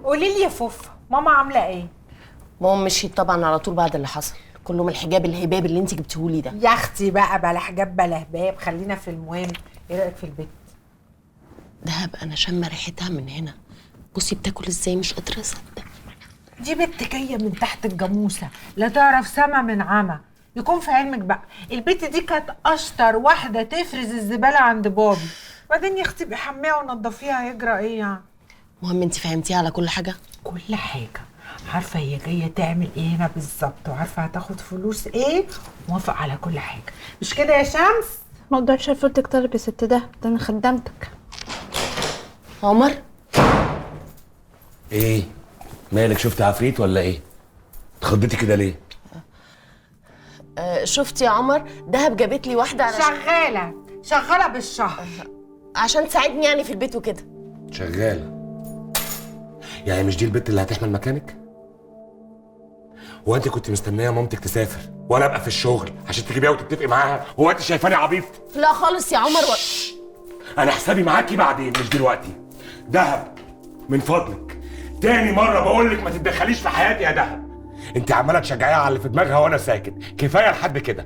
قولي لي يا فوفا، ماما عامله ايه؟ ماما مشيت طبعا على طول بعد اللي حصل، كله من الحجاب الهباب اللي انت جبتهولي ده. يا اختي بقى بلا حجاب بلا هباب، خلينا في المهم. ايه رايك في البيت؟ دهب انا شامه ريحتها من هنا. بصي بتاكل ازاي، مش قادره اصدق. دي بنت جايه من تحت الجاموسه، لا تعرف سما من عمى. يكون في علمك بقى البنت دي كانت اشطر واحده تفرز الزباله عند بابي. بعدين يا اختي بحميها ونضفيها، هيجرى ايه يعني؟ المهم انت فهمتيها على كل حاجه. كل حاجه، عارفه هي جايه تعمل ايه هنا بالظبط، وعارفه هتاخد فلوس ايه، موافق على كل حاجه. مش كده يا شمس؟ ما اقدرش ارفضك طلب يا ست ده انا خدمتك. عمر ايه مالك؟ شفت عفريت ولا ايه؟ اتخضيتي كده ليه؟ شفتي يا عمر، دهب جابت لي واحده شغاله بالشهر. عشان تساعدني يعني في البيت وكده. شغاله؟ يعني مش دي البت اللي هتحمل مكانك؟ هو انت كنت مستنيه مامتك تسافر وانا ابقى في الشغل عشان تجيبيها وتتفقي معاها؟ هو انت شايفاني عبيط؟ لا خالص يا عمر انا حسابي معاكي بعدين مش دلوقتي. دهب من فضلك، تاني مره بقول لك ما تتدخليش في حياتي يا دهب. انت عماله تشجعيها على اللي في دماغها وانا ساكت، كفايه لحد كده.